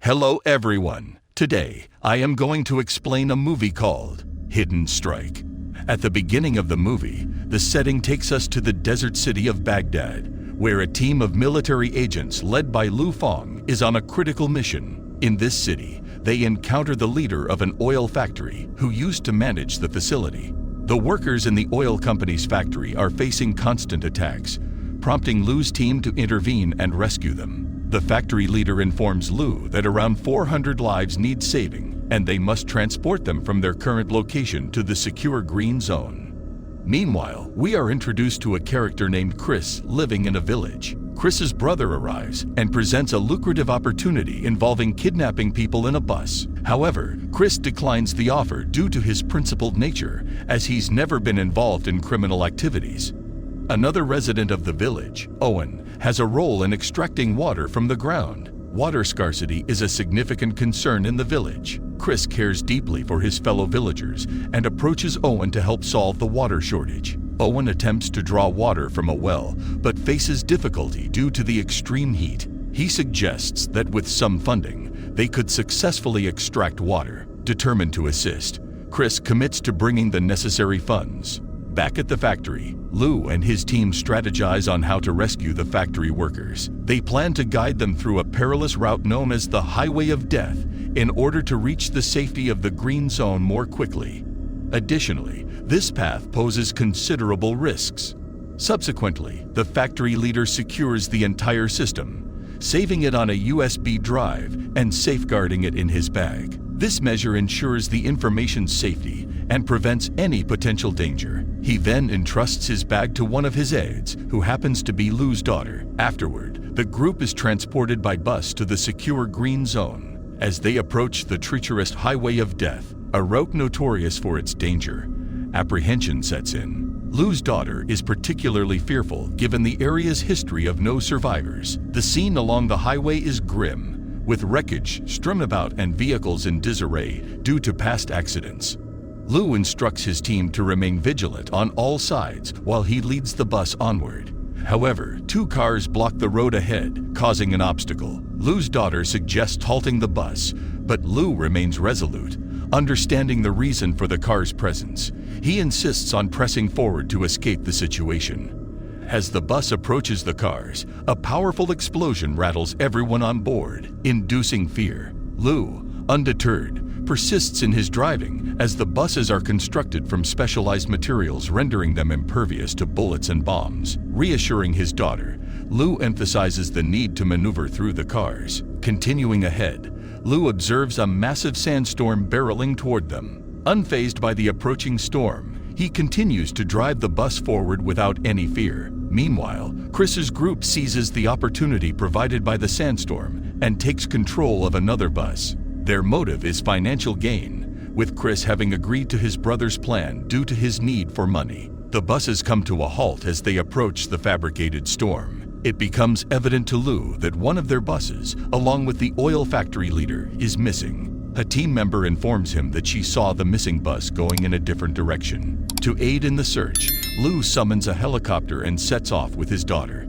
Hello everyone. Today, I am going to explain a movie called Hidden Strike. At the beginning of the movie, the setting takes us to the desert city of Baghdad, where a team of military agents led by Lu Fong is on a critical mission. In this city, they encounter the leader of an oil factory who used to manage the facility. The workers in the oil company's factory are facing constant attacks, prompting Lu's team to intervene and rescue them. The factory leader informs Lu that around 400 lives need saving, and they must transport them from their current location to the secure green zone. Meanwhile, we are introduced to a character named Chris living in a village. Chris's brother arrives and presents a lucrative opportunity involving kidnapping people in a bus. However, Chris declines the offer due to his principled nature, as he's never been involved in criminal activities. Another resident of the village, Owen, has a role in extracting water from the ground. Water scarcity is a significant concern in the village. Chris cares deeply for his fellow villagers and approaches Owen to help solve the water shortage. Owen attempts to draw water from a well, but faces difficulty due to the extreme heat. He suggests that with some funding, they could successfully extract water. Determined to assist, Chris commits to bringing the necessary funds. Back at the factory, Lu and his team strategize on how to rescue the factory workers. They plan to guide them through a perilous route known as the Highway of Death in order to reach the safety of the green zone more quickly. Additionally, this path poses considerable risks. Subsequently, the factory leader secures the entire system, saving it on a USB drive and safeguarding it in his bag. This measure ensures the information's safety and prevents any potential danger. He then entrusts his bag to one of his aides, who happens to be Lu's daughter. Afterward, the group is transported by bus to the secure green zone. As they approach the treacherous Highway of Death, a route notorious for its danger, apprehension sets in. Lu's daughter is particularly fearful given the area's history of no survivors. The scene along the highway is grim, with wreckage strewn about and vehicles in disarray due to past accidents. Lu instructs his team to remain vigilant on all sides while he leads the bus onward. However, two cars block the road ahead, causing an obstacle. Lu's daughter suggests halting the bus, but Lu remains resolute. Understanding the reason for the car's presence, he insists on pressing forward to escape the situation. As the bus approaches the cars, a powerful explosion rattles everyone on board, inducing fear. Lu, undeterred, persists in his driving as the buses are constructed from specialized materials rendering them impervious to bullets and bombs. Reassuring his daughter, Lu emphasizes the need to maneuver through the cars. Continuing ahead, Lu observes a massive sandstorm barreling toward them. Unfazed by the approaching storm, he continues to drive the bus forward without any fear. Meanwhile, Chris's group seizes the opportunity provided by the sandstorm and takes control of another bus. Their motive is financial gain, with Chris having agreed to his brother's plan due to his need for money. The buses come to a halt as they approach the fabricated storm. It becomes evident to Lu that one of their buses, along with the oil factory leader, is missing. A team member informs him that she saw the missing bus going in a different direction. To aid in the search, Lu summons a helicopter and sets off with his daughter.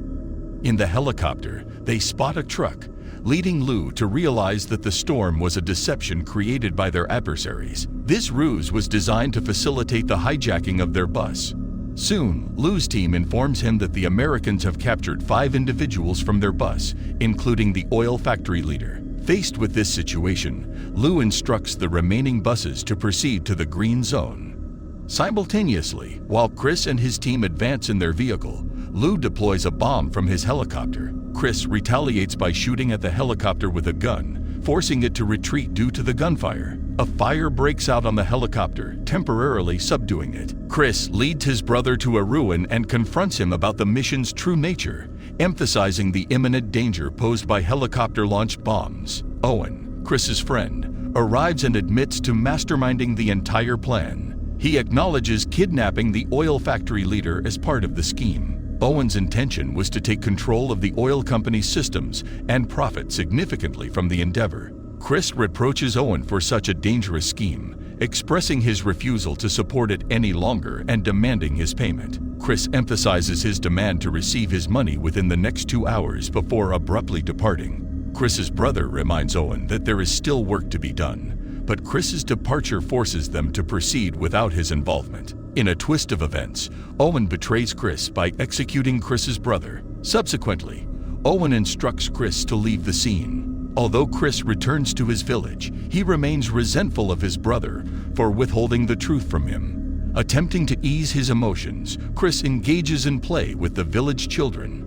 In the helicopter, they spot a truck, leading Lu to realize that the storm was a deception created by their adversaries. This ruse was designed to facilitate the hijacking of their bus. Soon, Lu's team informs him that the Americans have captured 5 individuals from their bus, including the oil factory leader. Faced with this situation, Lu instructs the remaining buses to proceed to the green zone. Simultaneously, while Chris and his team advance in their vehicle, Lu deploys a bomb from his helicopter. Chris retaliates by shooting at the helicopter with a gun, forcing it to retreat due to the gunfire. A fire breaks out on the helicopter, temporarily subduing it. Chris leads his brother to a ruin and confronts him about the mission's true nature, emphasizing the imminent danger posed by helicopter-launched bombs. Owen, Chris's friend, arrives and admits to masterminding the entire plan. He acknowledges kidnapping the oil factory leader as part of the scheme. Owen's intention was to take control of the oil company's systems and profit significantly from the endeavor. Chris reproaches Owen for such a dangerous scheme, expressing his refusal to support it any longer and demanding his payment. Chris emphasizes his demand to receive his money within the next 2 hours before abruptly departing. Chris's brother reminds Owen that there is still work to be done, but Chris's departure forces them to proceed without his involvement. In a twist of events, Owen betrays Chris by executing Chris's brother. Subsequently, Owen instructs Chris to leave the scene. Although Chris returns to his village, he remains resentful of his brother for withholding the truth from him. Attempting to ease his emotions, Chris engages in play with the village children.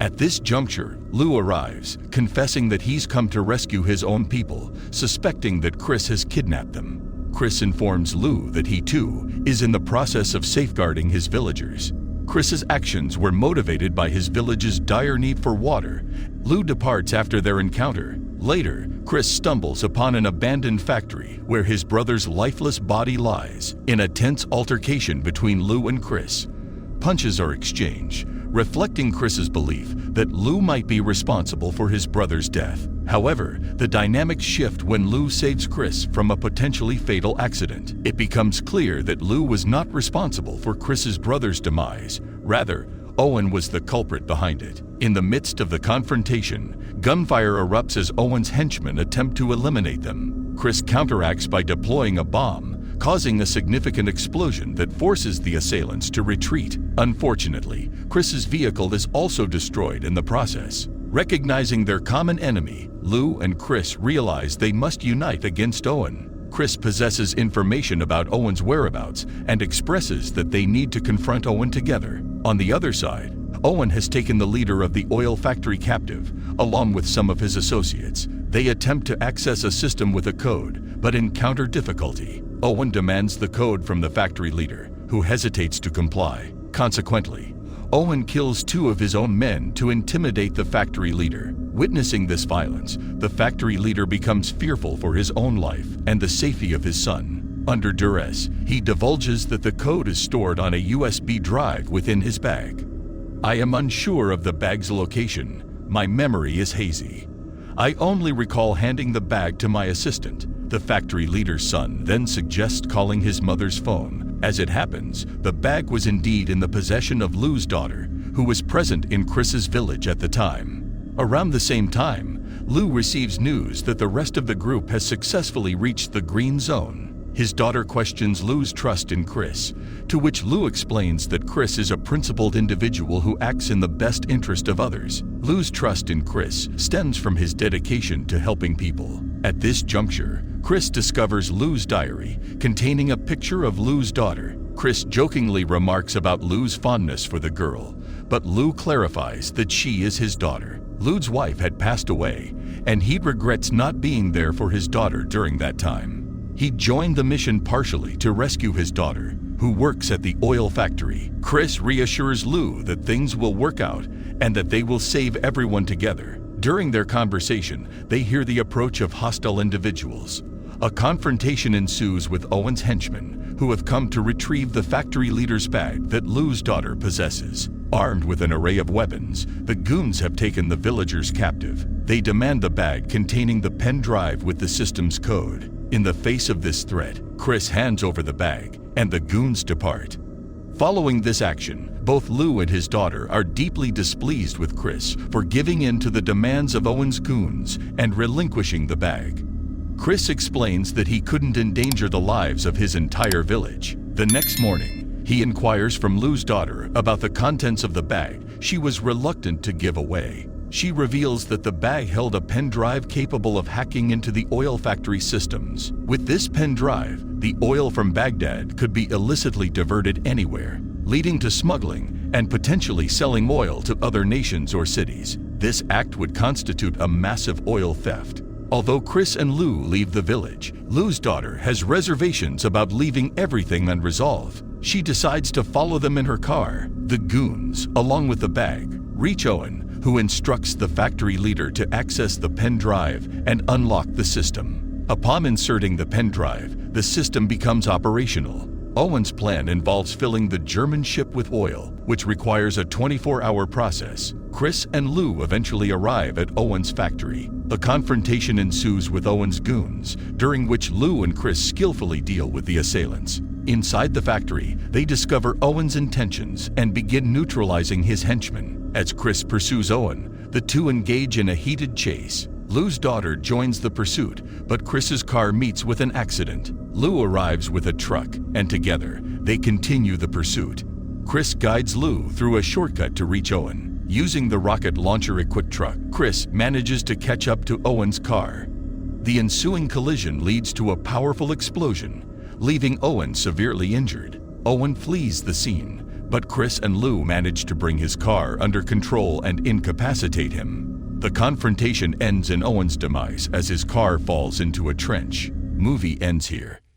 At this juncture, Lou arrives, confessing that he's come to rescue his own people, suspecting that Chris has kidnapped them. Chris informs Lou that he too is in the process of safeguarding his villagers. Chris's actions were motivated by his village's dire need for water. Lou departs after their encounter. Later, Chris stumbles upon an abandoned factory where his brother's lifeless body lies. In a tense altercation between Lou and Chris, punches are exchanged, reflecting Chris's belief that Lou might be responsible for his brother's death. However, the dynamics shift when Lou saves Chris from a potentially fatal accident. It becomes clear that Lou was not responsible for Chris's brother's demise. Rather, Owen was the culprit behind it. In the midst of the confrontation, gunfire erupts as Owen's henchmen attempt to eliminate them. Chris counteracts by deploying a bomb, causing a significant explosion that forces the assailants to retreat. Unfortunately, Chris's vehicle is also destroyed in the process. Recognizing their common enemy, Lou and Chris realize they must unite against Owen. Chris possesses information about Owen's whereabouts and expresses that they need to confront Owen together. On the other side, Owen has taken the leader of the oil factory captive, along with some of his associates. They attempt to access a system with a code, but encounter difficulty. Owen demands the code from the factory leader, who hesitates to comply. Consequently, Owen kills 2 of his own men to intimidate the factory leader. Witnessing this violence, the factory leader becomes fearful for his own life and the safety of his son. Under duress, he divulges that the code is stored on a USB drive within his bag. "I am unsure of the bag's location. My memory is hazy. I only recall handing the bag to my assistant." The factory leader's son then suggests calling his mother's phone. As it happens, the bag was indeed in the possession of Lou's daughter, who was present in Chris's village at the time. Around the same time, Lou receives news that the rest of the group has successfully reached the green zone. His daughter questions Lou's trust in Chris, to which Lou explains that Chris is a principled individual who acts in the best interest of others. Lou's trust in Chris stems from his dedication to helping people. At this juncture, Chris discovers Lou's diary, containing a picture of Lou's daughter. Chris jokingly remarks about Lou's fondness for the girl, but Lou clarifies that she is his daughter. Lou's wife had passed away, and he regrets not being there for his daughter during that time. He joined the mission partially to rescue his daughter, who works at the oil factory. Chris reassures Lou that things will work out and that they will save everyone together. During their conversation, they hear the approach of hostile individuals. A confrontation ensues with Owen's henchmen, who have come to retrieve the factory leader's bag that Lou's daughter possesses. Armed with an array of weapons, the goons have taken the villagers captive. They demand the bag containing the pen drive with the system's code. In the face of this threat, Chris hands over the bag, and the goons depart. Following this action, both Lou and his daughter are deeply displeased with Chris for giving in to the demands of Owen's goons and relinquishing the bag. Chris explains that he couldn't endanger the lives of his entire village. The next morning, he inquires from Lou's daughter about the contents of the bag she was reluctant to give away. She reveals that the bag held a pen drive capable of hacking into the oil factory systems. With this pen drive, the oil from Baghdad could be illicitly diverted anywhere, leading to smuggling and potentially selling oil to other nations or cities. This act would constitute a massive oil theft. Although Chris and Lou leave the village, Lou's daughter has reservations about leaving everything unresolved. She decides to follow them in her car. The goons, along with the bag, reach Owen, who instructs the factory leader to access the pen drive and unlock the system. Upon inserting the pen drive, the system becomes operational. Owen's plan involves filling the German ship with oil, which requires a 24-hour process. Chris and Lou eventually arrive at Owen's factory. A confrontation ensues with Owen's goons, during which Lou and Chris skillfully deal with the assailants. Inside the factory, they discover Owen's intentions and begin neutralizing his henchmen. As Chris pursues Owen, the two engage in a heated chase. Lou's daughter joins the pursuit, but Chris's car meets with an accident. Lou arrives with a truck, and together, they continue the pursuit. Chris guides Lou through a shortcut to reach Owen. Using the rocket launcher-equipped truck, Chris manages to catch up to Owen's car. The ensuing collision leads to a powerful explosion, leaving Owen severely injured. Owen flees the scene, but Chris and Lou manage to bring his car under control and incapacitate him. The confrontation ends in Owen's demise as his car falls into a trench. Movie ends here.